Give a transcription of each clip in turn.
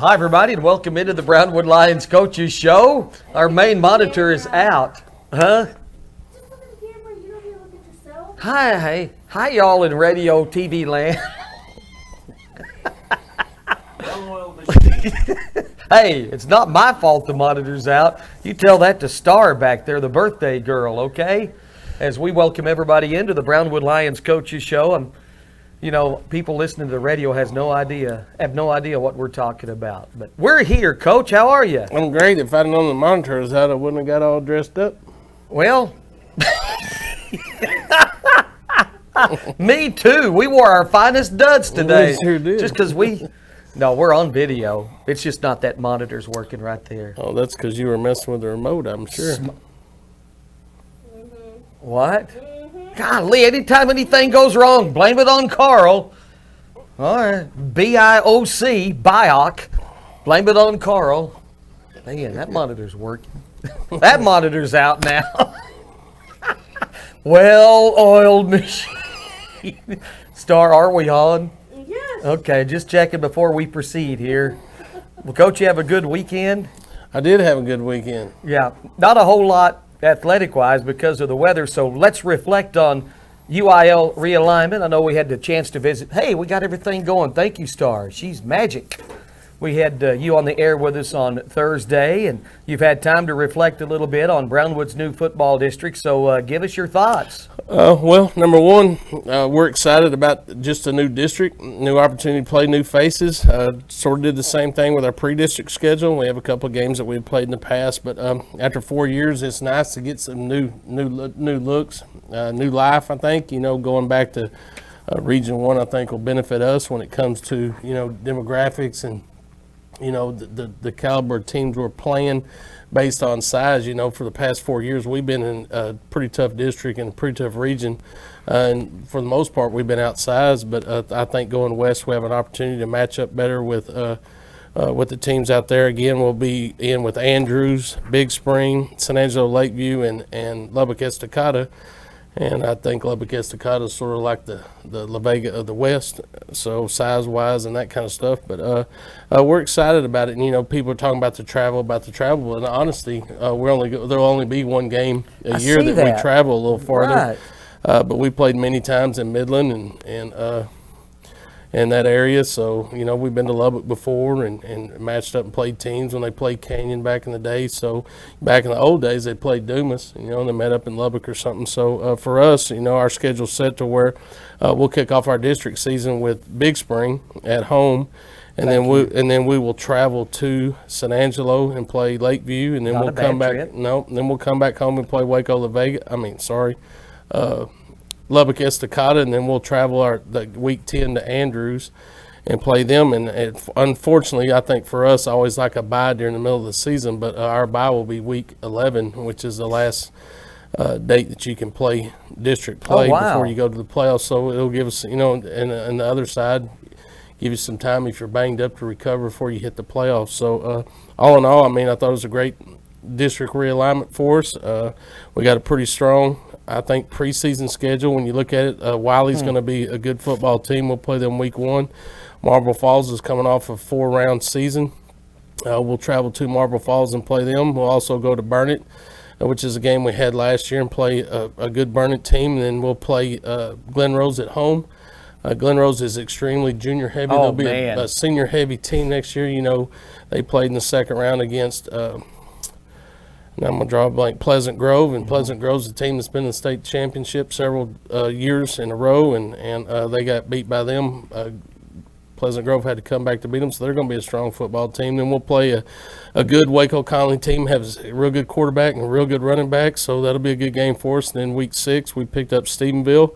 Hi, everybody, and welcome into the Brownwood Lions Coaches Show. Our main monitor is out. Huh? Hi, y'all in radio TV land. Hey, it's not my fault the monitor's out. You tell that to Star back there, the birthday girl, okay? As we welcome everybody into the Brownwood Lions Coaches Show. People listening to the radio have no idea what we're talking about. But we're here, Coach. How are you? I'm great. If I'd known the monitor was out, I wouldn't have got all dressed up. Well, me too. We wore our finest duds today. We sure did. Just because we're on video. It's just not that monitor's working right there. Oh, that's because you were messing with the remote, I'm sure. What? Golly, anytime anything goes wrong, blame it on Carl. All right. B-I-O-C, Bioc. Blame it on Carl. Man, that monitor's working. That monitor's out now. Well-oiled machine. Star, are we on? Yes. Okay, just checking before we proceed here. Well, Coach, you have a good weekend? I did have a good weekend. Yeah, not a whole lot athletic-wise because of the weather, so let's reflect on UIL realignment. I know we had the chance to visit. Hey, we got everything going. Thank you, Star. She's magic. We had you on the air with us on Thursday, and you've had time to reflect a little bit on Brownwood's new football district, so give us your thoughts. Well, number one, we're excited about just a new district, new opportunity to play new faces. Sort of did the same thing with our pre-district schedule. We have a couple of games that we've played in the past, but after 4 years, it's nice to get some new looks, new life, I think. Going back to Region 1, I think will benefit us when it comes to, demographics and the caliber of teams we're playing based on size. For the past 4 years, we've been in a pretty tough district and a pretty tough region. And for the most part, we've been outsized. But I think going west, we have an opportunity to match up better with the teams out there. Again, we'll be in with Andrews, Big Spring, San Angelo, Lakeview, and Lubbock Estacada. And I think Lubbock Estacada is sort of like the La Vega of the West, so size-wise and that kind of stuff. But we're excited about it. And, people are talking about the travel. And honestly, there'll only be one game a year that we travel a little farther. Right. But we played many times in Midland and in that area. So, we've been to Lubbock before and matched up and played teams when they played Canyon back in the day. So back in the old days, they played Dumas, and they met up in Lubbock or something. So for us, our schedule's set to where we'll kick off our district season with Big Spring at home. And then we will travel to San Angelo and play Lakeview, and then we'll come back. Trip. No, then we'll come back home and play Waco, La Vega. Lubbock Estacada, and then we'll travel the week 10 to Andrews and play them. And unfortunately, I think for us, I always like a bye during the middle of the season, but our bye will be week 11, which is the last date that you can play district play before you go to the playoffs. So it'll give us, and the other side, give you some time if you're banged up to recover before you hit the playoffs. So all in all, I thought it was a great district realignment for us. We got a pretty strong, I think, preseason schedule. When you look at it, Wiley's going to be a good football team. We'll play them week 1. Marble Falls is coming off a 4-round season. We'll travel to Marble Falls and play them. We'll also go to Burnett, which is a game we had last year, and play a good Burnett team. And then we'll play Glen Rose at home. Glen Rose is extremely junior heavy. They'll be a senior heavy team next year. They played in the second round against now I'm going to draw a blank, Pleasant Grove, and Pleasant Grove's a team that's been in the state championship several years in a row, and they got beat by them. Pleasant Grove had to come back to beat them, so they're going to be a strong football team. Then we'll play a good Waco Colony team, has a real good quarterback and a real good running back, so that'll be a good game for us. And then week 6, we picked up Stephenville.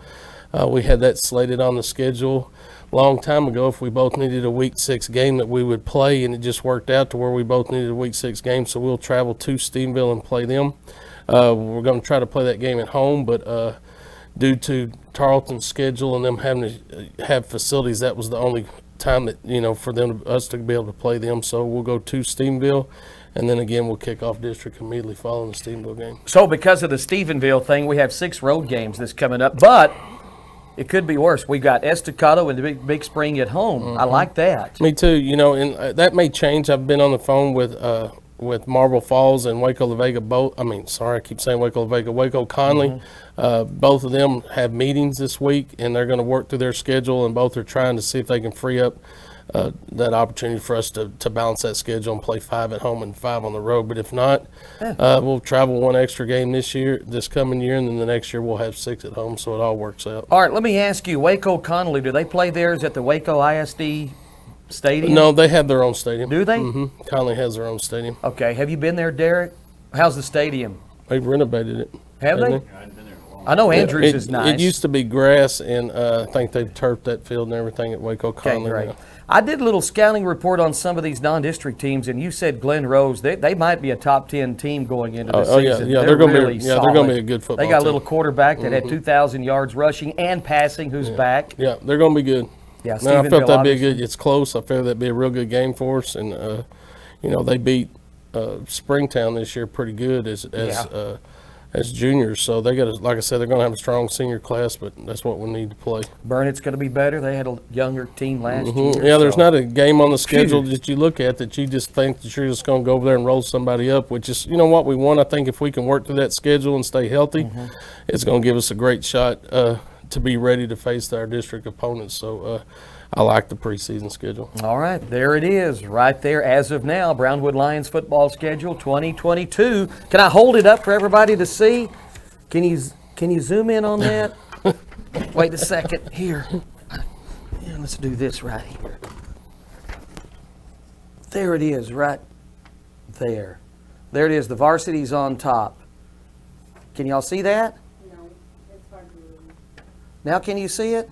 We had that slated on the schedule a long time ago if we both needed a week 6 game that we would play, and it just worked out to where we both needed a week 6 game, so we'll travel to Stephenville and play them. We're going to try to play that game at home, but due to Tarleton's schedule and them having to have facilities, that was the only time that, for us to be able to play them. So we'll go to Stephenville, and then again we'll kick off district immediately following the Stephenville game. So because of the Stephenville thing, we have 6 road games this coming up, but It could be worse. We got Estacado and the Big Spring at home. I like that. Me too. You know, and that may change. I've been on the phone with Marble Falls and Waco La Vega both. I mean, sorry, I keep saying Waco La Vega. Waco Conley. Both of them have meetings this week, and they're going to work through their schedule, and both are trying to see if they can free up that opportunity for us to balance that schedule and play 5 at home and 5 on the road. But if not, we'll travel 1 extra game this coming year, and then the next year we'll have 6 at home, so it all works out. All right, let me ask you, Waco Conley, do they play theirs at the Waco ISD stadium? No, they have their own stadium. Do they? Mm-hmm. Conley has their own stadium. Okay, have you been there, Derek? How's the stadium? They've renovated it. Have they? Yeah, I've been there a while. I know Andrews is It nice. used to be grass, and I think they've turfed that field and everything at Waco Okay, Conley great. now. I did a little scouting report on some of these non-district teams, and you said Glen Rose. They might be a top 10 team going into the season. They're going really to be. Yeah, they're going to be a solid. good football They got a team. little quarterback that had 2,000 yards rushing and passing, who's back. Yeah, they're going to be good. Yeah, Man, I felt Stephenville, that'd be a obviously. good. It's close. I feel that'd be a real good game for us, and they beat Springtown this year pretty good as juniors. So they got, like I said, they're going to have a strong senior class, but that's what we need to play. Burnett's going to be better. They had a younger team last year. Yeah, there's so- not a game on the schedule that you look at that you just think that you're just going to go over there and roll somebody up, which is, what we want. I think if we can work through that schedule and stay healthy, it's going to give us a great shot to be ready to face our district opponents. So I like the preseason schedule. All right, there it is, right there as of now. Brownwood Lions football schedule 2022. Can I hold it up for everybody to see? Can you zoom in on that? Wait a second. Here. Yeah, let's do this right here. There it is, right there. There it is. The varsity's on top. Can y'all see that? No, it's hard to read. Now can you see it?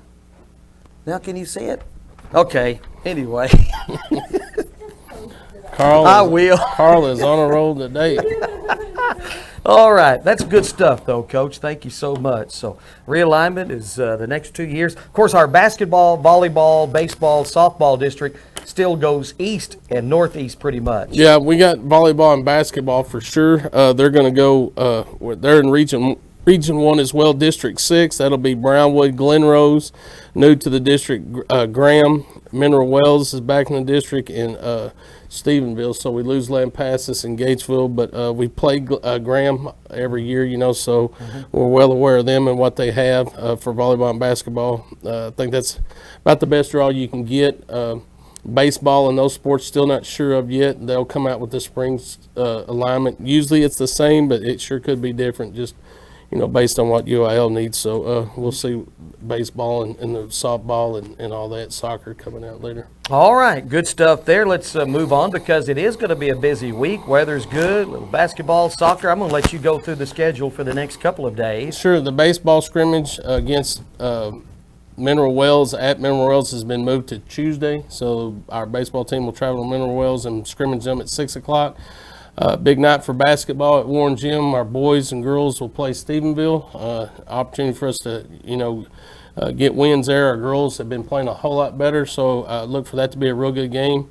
Now can you see it? Okay. Anyway. I will. Carl is on a roll today. All right. That's good stuff, though, Coach. Thank you so much. So realignment is the next 2 years. Of course, our basketball, volleyball, baseball, softball district still goes east and northeast pretty much. Yeah, we got volleyball and basketball for sure. They're going to go. They're in Region 1 as well, District 6. That'll be Brownwood, Glen Rose, new to the district, Graham, Mineral Wells is back in the district, and Stephenville. So we lose Lampasas and Gatesville, but we play Graham every year, so we're well aware of them and what they have for volleyball and basketball. I think that's about the best draw you can get. Baseball and those sports, still not sure of yet. They'll come out with the spring alignment. Usually it's the same, but it sure could be different, just based on what UIL needs. So we'll see baseball and the softball and all that, soccer coming out later. All right. Good stuff there. Let's move on because it is going to be a busy week. Weather's good. Little basketball, soccer. I'm going to let you go through the schedule for the next couple of days. Sure. The baseball scrimmage against Mineral Wells at Mineral Wells has been moved to Tuesday. So our baseball team will travel to Mineral Wells and scrimmage them at 6 o'clock. Big night for basketball at Warren Gym. Our boys and girls will play Stephenville. Opportunity for us to, get wins there. Our girls have been playing a whole lot better, so look for that to be a real good game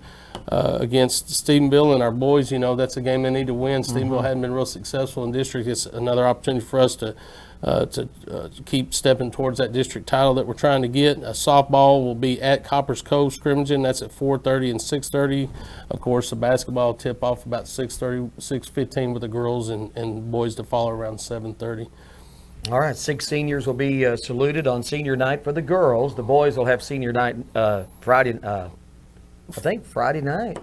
against Stephenville. And our boys, that's a game they need to win. Stephenville hadn't been real successful in district. It's another opportunity for us to keep stepping towards that district title that we're trying to get. Softball will be at Coppers Cove scrimmaging. That's at 4:30 and 6:30. Of course, the basketball tip off about 6:30, 6:15 with the girls, and boys to follow around 7:30. All right. 6 seniors will be saluted on senior night for the girls. The boys will have senior night Friday. I think Friday night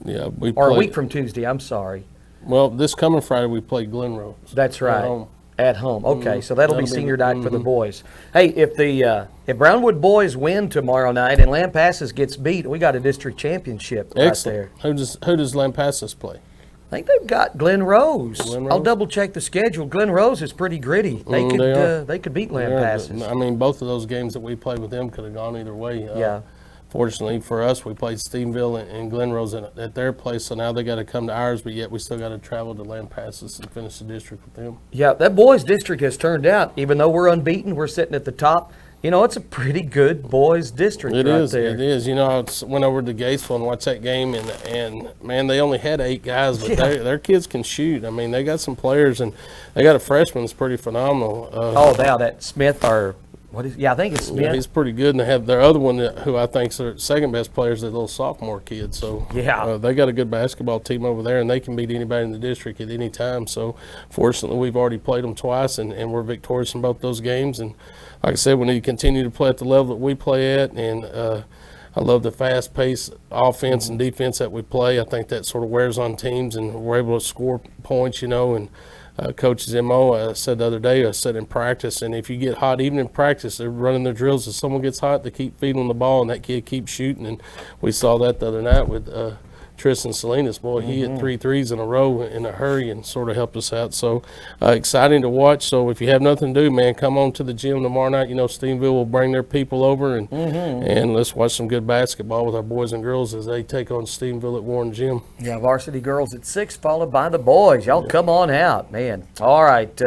Yeah, or a week from Tuesday. I'm sorry. Well, this coming Friday we play Glen Rose. That's right. At home. At home. Okay, so that'll be That'll be- senior night for the boys. Hey, if Brownwood boys win tomorrow night and Lampasas gets beat, we got a district championship right there. Excellent. Who does Lampasas play? I think they've got Glen Rose. Glen I'll Rose? double check the schedule. Glen Rose is pretty gritty. They could beat Lampasas. I mean, both of those games that we played with them could have gone either way. Yeah. Fortunately for us, we played Stephenville and Glen Rose at their place, so now they got to come to ours, but yet we still got to travel to Lampasas and finish the district with them. Yeah, that boys district has turned out, even though we're unbeaten, we're sitting at the top. It's a pretty good boys district It right is. there. It is. I went over to Gatesville and watched that game, and man, they only had 8 guys, but their kids can shoot. I mean, they got some players, and they got a freshman that's pretty phenomenal. Oh, now that Smith or Yeah, I think it's Smith. Yeah, he's pretty good, and they have their other one who I think's their second best player is that little sophomore kid. So Yeah. they got a good basketball team over there, and they can beat anybody in the district at any time. So fortunately, we've already played them twice, and we're victorious in both those games. And like I said, we need to continue to play at the level that we play at, and I love the fast-paced offense and defense that we play. I think that sort of wears on teams, and we're able to score points, and Coach's MO, I said the other day, I said in practice, and if you get hot, even in practice, they're running their drills. If someone gets hot, they keep feeding them the ball, and that kid keeps shooting. And we saw that the other night with Tristan Salinas. Boy, he hit 3 threes in a row in a hurry and sort of helped us out. So exciting to watch. So if you have nothing to do, man, come on to the gym tomorrow night. Stevensville will bring their people over, and let's watch some good basketball with our boys and girls as they take on Stevensville at Warren Gym. Yeah, varsity girls at 6, followed by the boys. Y'all come on out, man. All right.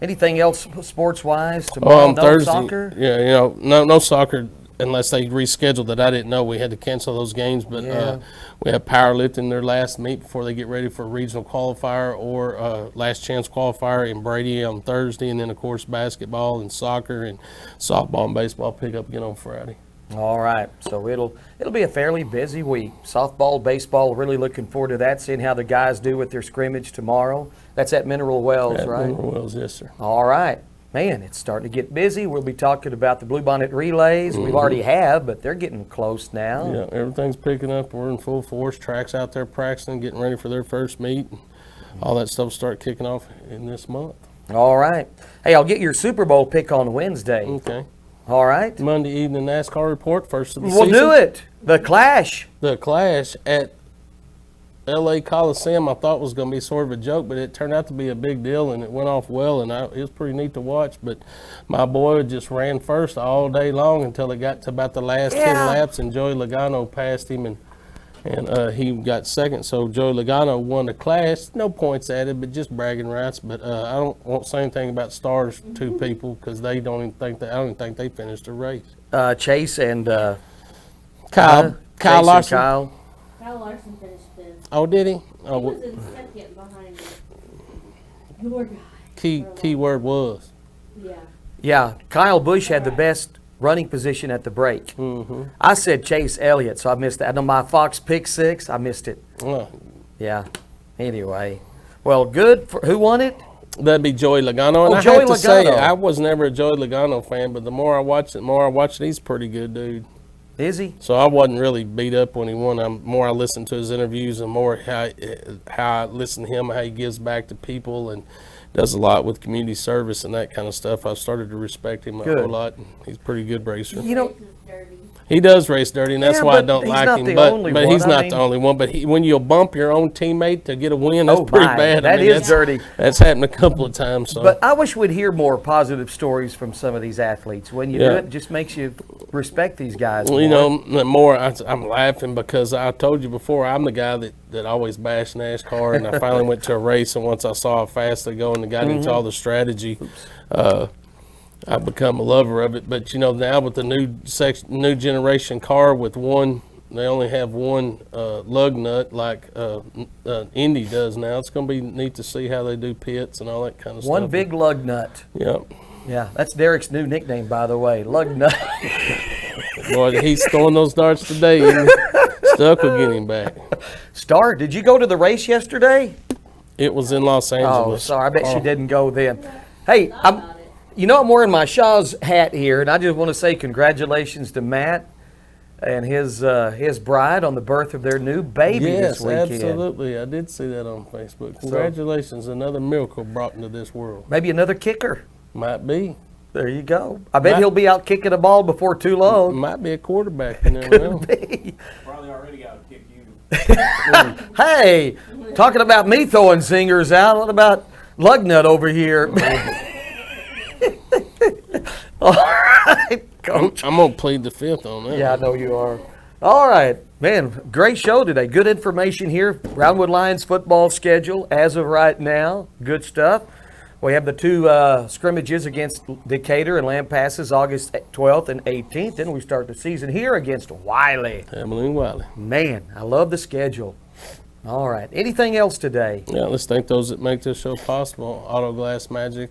Anything else sports-wise tomorrow? No Thursday, soccer? Yeah, no soccer unless they rescheduled that. I didn't know we had to cancel those games, but we have powerlifting their last meet before they get ready for a regional qualifier or last chance qualifier in Brady on Thursday, and then of course basketball and soccer and softball and baseball pick up again on Friday. All right, so it'll be a fairly busy week. Softball, baseball, really looking forward to that, seeing how the guys do with their scrimmage tomorrow. That's at Mineral Wells, At right? Mineral Wells, yes, sir. All right. Man, it's starting to get busy. We'll be talking about the Bluebonnet relays. We've already have, but they're getting close now. Yeah, everything's picking up. We're in full force. Tracks out there practicing, getting ready for their first meet. All that stuff will start kicking off in this month. All right. Hey, I'll get your Super Bowl pick on Wednesday. Okay. All right. Monday evening NASCAR report, first of the We'll season. do it. The Clash. The Clash at L.A. Coliseum I thought was going to be sort of a joke, but it turned out to be a big deal, and it went off well, and it was pretty neat to watch. But my boy just ran first all day long until it got to about the last 10 laps, and Joey Logano passed him, and he got second. So Joey Logano won the Clash. No points added, but just bragging rights. But I won't say anything about Stars two people because they don't even think I don't even think they finished the race. Chase and Kyle Chase Larson. And Kyle. Kyle Larson finished fifth. Oh, did he? He Oh, was in second behind your guy. key word was. Yeah. Yeah, Kyle Busch had the best running position at the break. I said Chase Elliott, so I missed that. On my Fox Pick 6, I missed it. Well, Yeah. Anyway. Well, good. Who won it? that'd be Joey Logano. And Oh, I Joey have to say, Logano. I was never a Joey Logano fan, but the more I watch it, he's a pretty good dude. Is he? So I wasn't really beat up when he won. I listened to his interviews and more how I listen to him, how he gives back to people and does a lot with community service and that kind of stuff. I've started to respect him a Good. whole lot. He's a pretty good racer. You know, Race is dirty. He does race dirty, and that's Yeah, why I but don't he's like not him. the But only but one. he's I not mean- the only one. But when you'll bump your own teammate to get a win, that's Oh, pretty my. bad. That is dirty. That's happened a couple of times. So. but I wish we'd hear more positive stories from some of these athletes. When you do Yeah. it just makes you respect these guys Well, more. I'm laughing because I told you before, I'm the guy that always bashed NASCAR, and I finally went to a race, and once I saw how fast they go and got into all the strategy, I've become a lover of it. But, now with the new generation car with they only have one lug nut like Indy does now. It's going to be neat to see how they do pits and all that kind of stuff. One big lug nut. Yep. Yeah, that's Derek's new nickname, by the way. Lug nut. Boy, he's throwing those darts today, and Stuck will get him back. Star, did you go to the race yesterday? It was in Los Angeles. Oh, sorry. I bet she Oh. didn't go then. Hey, Thought I'm about it. I'm wearing my Shaw's hat here, and I just want to say congratulations to Matt and his bride on the birth of their new baby Yes, this weekend. absolutely. I did see that on Facebook. Congratulations, another miracle brought into this world. Maybe another kicker. Might be. There you go. I bet Matt- he'll be out kicking a ball before too long. Might be a quarterback. You never know. Probably already got to kick you. Hey, talking about me throwing zingers out, what about Lugnut over here? All right, Coach. I'm going to plead the fifth on that. Yeah, I know you are. All right, man, great show today. Good information here. Brownwood Lions football schedule as of right now. Good stuff. We have the two scrimmages against Decatur and Lampasas August 12th and 18th. Then we start the season here against Wiley. Abilene Wiley. Man, I love the schedule. All right. Anything else today? Yeah, let's thank those that make this show possible. Auto Glass Magic,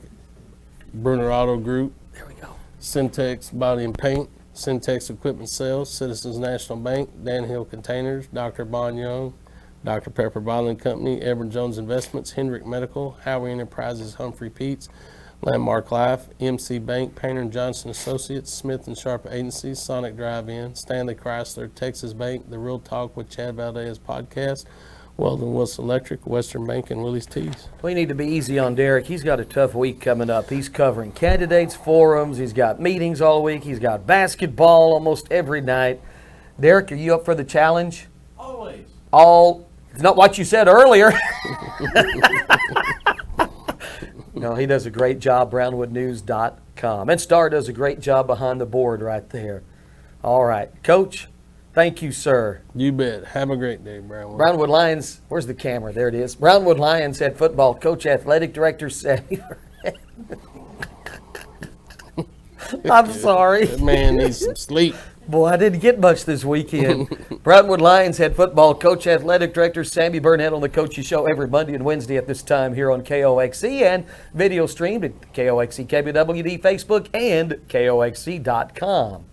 Bruner Auto Group, There we go. Syntex Body and Paint, Syntex Equipment Sales, Citizens National Bank, Dan Hill Containers, Dr. Bon Young, Dr. Pepper Bottling Company, Edward Jones Investments, Hendrick Medical, Howie Enterprises, Humphrey Peets, Landmark Life, MC Bank, Painter and Johnson Associates, Smith and Sharp Agencies, Sonic Drive-In, Stanley Chrysler, Texas Bank, The Real Talk with Chad Valdez podcast, Weldon Wilson Electric, Western Bank, and Willie's Tees. We need to be easy on Derek. He's got a tough week coming up. He's covering candidates, forums. He's got meetings all week. He's got basketball almost every night. Derek, are you up for the challenge? Always. It's not what you said earlier. No, he does a great job, brownwoodnews.com. And Star does a great job behind the board right there. All right. Coach, thank you, sir. You bet. Have a great day, Brownwood. Brownwood Lions, where's the camera? There it is. Brownwood Lions head football coach, athletic director, Sammy. I'm sorry. That man needs some sleep. Boy, I didn't get much this weekend. Brownwood Lions head football coach, athletic director Sammy Burnett on the Coachy Show every Monday and Wednesday at this time here on KOXC and video streamed at KOXC KBWD Facebook and KOXC.com.